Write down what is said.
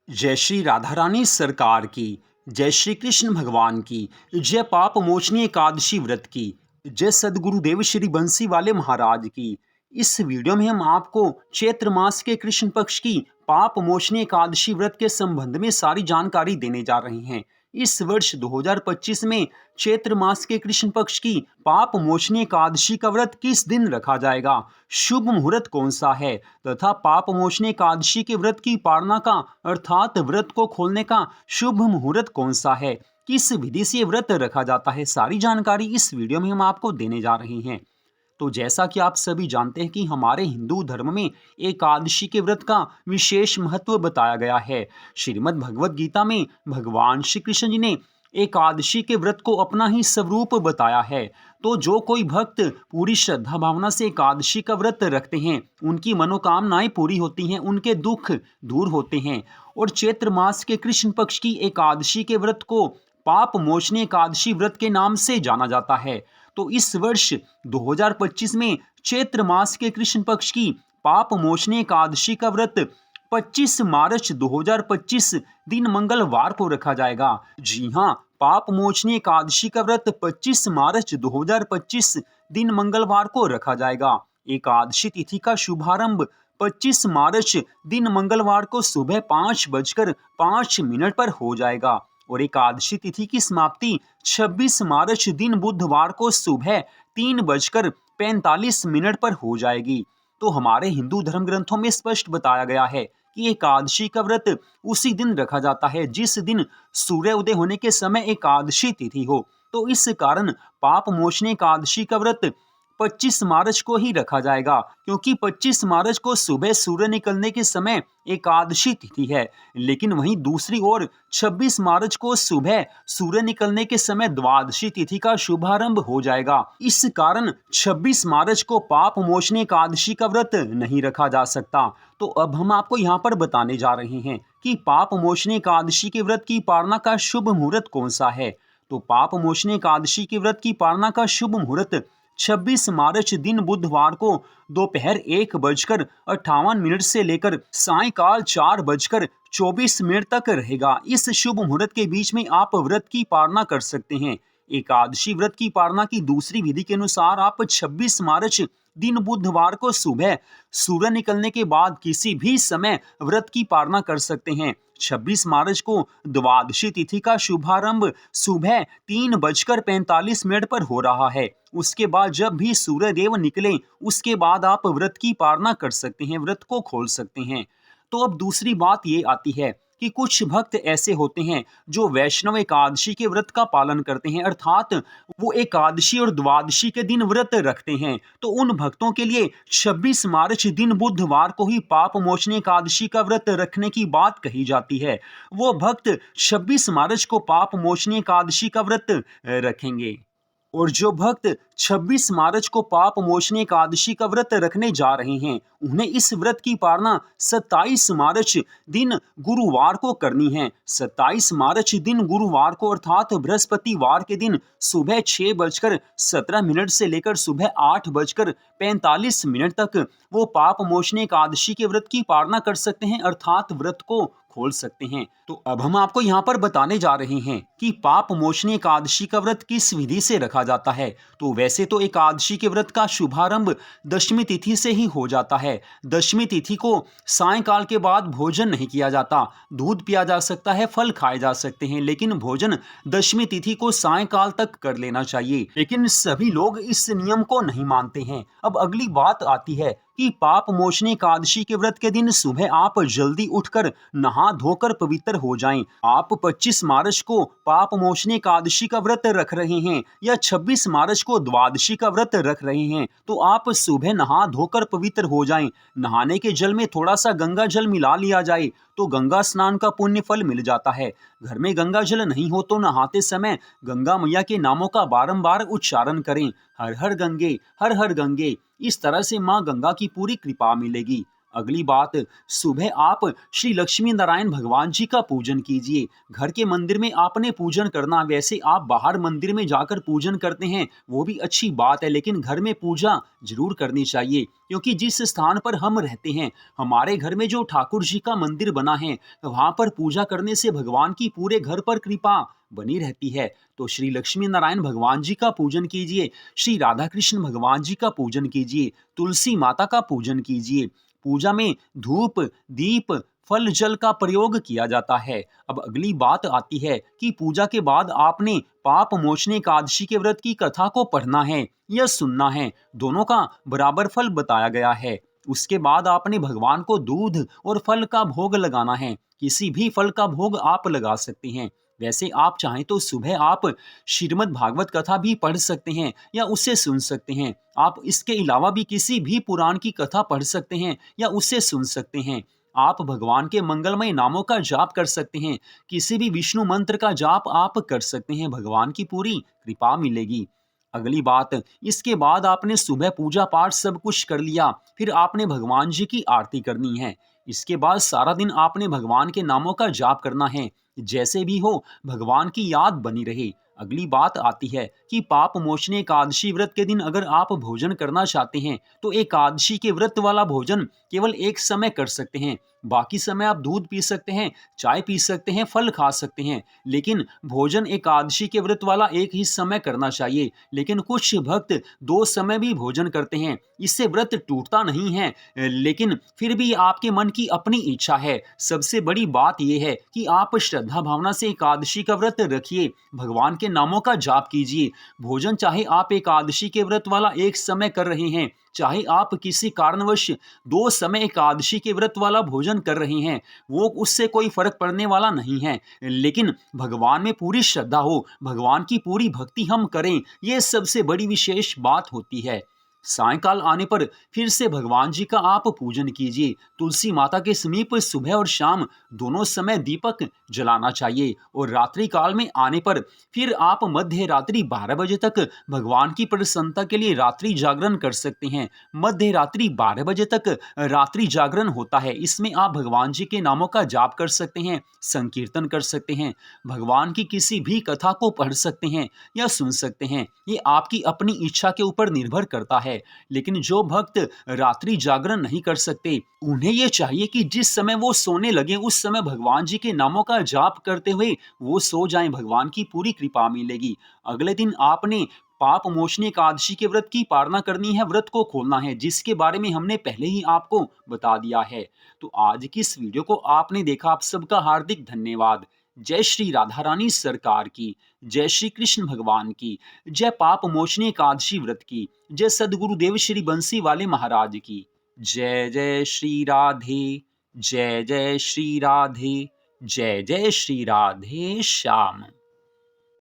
जय श्री राधा रानी सरकार की, जय श्री कृष्ण भगवान की, जय पाप मोचनी एकादशी व्रत की, जय सदगुरुदेव श्री बंसी वाले महाराज की। इस वीडियो में हम आपको चैत्र मास के कृष्ण पक्ष की पाप मोचनी एकादशी व्रत के संबंध में सारी जानकारी देने जा रहे हैं। इस वर्ष 2025 में चैत्र मास के कृष्ण पक्ष की पाप मोचनी एकादशी का व्रत किस दिन रखा जाएगा, शुभ मुहूर्त कौन सा है तथा पाप मोचनी एकादशी के व्रत की पालना का अर्थात व्रत को खोलने का शुभ मुहूर्त कौन सा है, किस विधि से व्रत रखा जाता है, सारी जानकारी इस वीडियो में हम आपको देने जा रहे हैं। तो जैसा कि आप सभी जानते हैं कि हमारे हिंदू धर्म में एकादशी के व्रत का विशेष महत्व बताया गया है। श्रीमद् भगवत गीता में भगवान श्री कृष्ण जी ने एकादशी के व्रत को अपना ही स्वरूप बताया है। तो जो कोई भक्त पूरी श्रद्धा भावना से एकादशी का व्रत रखते हैं, उनकी मनोकामनाएं पूरी होती हैं, उनके दुख दूर होते हैं। और चैत्र मास के कृष्ण पक्ष की एकादशी के व्रत को पाप मोचनी एकादशी व्रत के नाम से जाना जाता है। तो इस वर्ष 2025 में चैत्र मास के कृष्ण पक्ष की पाप मोचनी एकादशी का व्रत 25 मार्च 2025 दिन मंगलवार को रखा जाएगा। जी हाँ, पाप मोचनी एकादशी का व्रत 25 मार्च 2025 दिन मंगलवार को रखा जाएगा। एकादशी तिथि का शुभारंभ 25 मार्च दिन मंगलवार को सुबह 5:05 पर हो जाएगा और एकादशी तिथि की समाप्ति 26 मार्च दिन बुधवार को सुबह 3:45 पर हो जाएगी। तो हमारे हिंदू धर्म ग्रंथों में स्पष्ट बताया गया है कि एकादशी का व्रत उसी दिन रखा जाता है जिस दिन सूर्य उदय होने के समय एकादशी तिथि हो। तो इस कारण पाप मोचनी एकादशी का व्रत 25 मार्च को ही रखा जाएगा, क्योंकि 25 मार्च को सुबह सूर्य निकलने के समय एकादशी तिथि है। लेकिन वहीं दूसरी ओर 26 मार्च को सुबह सूर्य निकलने के समय द्वादशी तिथि का शुभारंभ हो जाएगा। इस कारण 26 मार्च को पाप मोचनी एकादशी का व्रत नहीं रखा जा सकता। तो अब हम आपको यहाँ पर बताने जा रहे हैं कि पाप मोचनी एकादशी के व्रत की पालना का शुभ मुहूर्त कौन सा है। तो पाप मोचनी एकादशी के व्रत की पालना का शुभ मुहूर्त 26 मार्च दिन बुधवार को दोपहर 1:58 से लेकर सायंकाल 4:24 तक रहेगा। इस शुभ मुहूर्त के बीच में आप व्रत की पालना कर सकते हैं। एकादशी व्रत की पालना की दूसरी विधि के अनुसार आप 26 मार्च दिन बुधवार को सुबह सूर्य निकलने के बाद किसी भी समय व्रत की पालना कर सकते हैं। 26 मार्च को द्वादशी तिथि का शुभारंभ सुबह 3:45 पर हो रहा है। उसके बाद जब भी सूर्य देव निकले उसके बाद आप व्रत की पालना कर सकते हैं, व्रत को खोल सकते हैं। तो अब दूसरी बात ये आती है कि कुछ भक्त ऐसे होते हैं जो वैष्णव एकादशी के व्रत का पालन करते हैं, अर्थात वो एकादशी और द्वादशी के दिन व्रत रखते हैं। तो उन भक्तों के लिए 26 मार्च दिन बुधवार को ही पाप मोचनी एकादशी का व्रत रखने की बात कही जाती है। वो भक्त 26 मार्च को पाप मोचनी एकादशी का व्रत रखेंगे। और जो भक्त 26 मार्च को पाप मोचनी एकादशी का व्रत रखने जा रहे हैं, उन्हें इस व्रत की पालना 27 मार्च दिन गुरुवार को करनी है। 27 मार्च दिन गुरुवार को अर्थात बृहस्पतिवार के दिन सुबह 6:17 से लेकर सुबह 8:45 तक वो पाप मोचनी एकादशी के व्रत की पालना कर सकते हैं, अर्थात व्रत को खोल सकते हैं। तो अब हम आपको यहाँ पर बताने जा रहे हैं कि पाप मोचनी एकादशी का व्रत किस विधि से रखा जाता है। तो वैसे तो एकादशी के व्रत का शुभारंभ दशमी तिथि से ही हो जाता है। दशमी तिथि को सायंकाल के बाद भोजन नहीं किया जाता। दूध पिया जा सकता है, फल खाए जा सकते हैं, लेकिन भोजन दशमी तिथि को सायंकाल तक कर लेना चाहिए। लेकिन सभी लोग इस नियम को नहीं मानते हैं। अब अगली बात आती है कि पाप मोचनी एकादशी के व्रत के दिन सुबह आप जल्दी उठकर नहा धोकर पवित्र हो जाएं। आप 25 मार्च को पाप मोचनी एकादशी का व्रत रख रहे हैं या 26 मार्च को द्वादशी का व्रत रख रहे हैं, तो आप सुबह नहा धोकर पवित्र हो जाएं। नहाने के जल में थोड़ा सा गंगा जल मिला लिया जाए तो गंगा स्नान का पुण्य फल मिल जाता है। घर में गंगा जल नहीं हो तो नहाते समय गंगा मैया के नामों का बारंबार उच्चारण करें, हर हर गंगे, हर हर गंगे। इस तरह से माँ गंगा की पूरी कृपा मिलेगी। अगली बात, सुबह आप श्री लक्ष्मी नारायण भगवान जी का पूजन कीजिए। घर के मंदिर में आपने पूजन करना, वैसे आप बाहर मंदिर में जाकर पूजन करते हैं वो भी अच्छी बात है, लेकिन घर में पूजा जरूर करनी चाहिए, क्योंकि जिस स्थान पर हम रहते हैं, हमारे घर में जो ठाकुर जी का मंदिर बना है, वहां पर पूजा करने से भगवान की पूरे घर पर कृपा बनी रहती है। तो श्री लक्ष्मी नारायण भगवान जी का पूजन कीजिए, श्री राधा कृष्ण भगवान जी का पूजन कीजिए, तुलसी माता का पूजन कीजिए। पूजा में धूप, दीप, फल जल का प्रयोग किया जाता है। अब अगली बात आती है कि पूजा के बाद आपने पाप मोचने एकादशी के व्रत की कथा को पढ़ना है या सुनना है, दोनों का बराबर फल बताया गया है। उसके बाद आपने भगवान को दूध और फल का भोग लगाना है। किसी भी फल का भोग आप लगा सकते हैं। वैसे आप चाहें तो सुबह आप श्रीमद् भागवत कथा भी पढ़ सकते हैं या उसे सुन सकते हैं। आप इसके अलावा भी किसी भी पुराण की कथा पढ़ सकते हैं या उसे सुन सकते हैं। आप भगवान के मंगलमय नामों का जाप कर सकते हैं। किसी भी विष्णु मंत्र का जाप आप कर सकते हैं, भगवान की पूरी कृपा मिलेगी। अगली बात, इसके बाद आपने सुबह पूजा पाठ सब कुछ कर लिया, फिर आपने भगवान जी की आरती करनी है। इसके बाद सारा दिन आपने भगवान के नामों का जाप करना है। जैसे भी हो, भगवान की याद बनी रहे। अगली बात आती है कि पाप मोचने एकादशी व्रत के दिन अगर आप भोजन करना चाहते हैं तो एकादशी के व्रत वाला भोजन केवल एक समय कर सकते हैं। बाकी समय आप दूध पी सकते हैं, चाय पी सकते हैं, फल खा सकते हैं, लेकिन भोजन एकादशी के व्रत वाला एक ही समय करना चाहिए। लेकिन कुछ भक्त दो समय भी भोजन करते हैं, इससे व्रत टूटता नहीं है, लेकिन फिर भी आपके मन की अपनी इच्छा है। सबसे बड़ी बात यह है कि आप श्रद्धा भावना से एकादशी का व्रत रखिए, भगवान के नामों का जाप कीजिए। भोजन चाहे आप एकादशी के व्रत वाला एक समय कर रहे हैं, चाहे आप किसी कारणवश दो समय एकादशी के व्रत वाला भोजन कर रहे हैं, वो उससे कोई फर्क पड़ने वाला नहीं है। लेकिन भगवान में पूरी श्रद्धा हो, भगवान की पूरी भक्ति हम करें, ये सबसे बड़ी विशेष बात होती है। सायंकाल आने पर फिर से भगवान जी का आप पूजन कीजिए। तुलसी माता के समीप सुबह और शाम दोनों समय दीपक जलाना चाहिए, और रात्रि काल में आने पर फिर आप मध्य रात्रि 12 बजे तक भगवान की प्रसन्नता के लिए रात्रि जागरण कर सकते हैं। मध्य रात्रि 12 बजे तक रात्रि जागरण होता है। इसमें आप भगवान जी के नामों का जाप कर सकते हैं, संकीर्तन कर सकते हैं, भगवान की किसी भी कथा को पढ़ सकते हैं या सुन सकते हैं। ये आपकी अपनी इच्छा के ऊपर निर्भर करता है। लेकिन जो भक्त रात्रि जागरण नहीं कर सकते, उन्हें यह चाहिए कि जिस समय वो सोने लगे उस समय भगवान जी के नामों का जाप करते हुए वो सो जाएं, भगवान की पूरी कृपा मिलेगी। अगले दिन आपने पाप मोचने एकादशी के व्रत की पालना करनी है, व्रत को खोलना है, जिसके बारे में हमने पहले ही आपको बता दिया है। तो आज की इस वीडियो को आपने देखा, आप सबका हार्दिक धन्यवाद। जय श्री राधा रानी सरकार की, जय श्री कृष्ण भगवान की, जय पाप मोचने एकादशी व्रत की, जय सदगुरुदेव श्री बंसी वाले महाराज की। जय जय श्री राधे, जय जय श्री राधे, जय जय श्री राधे श्याम।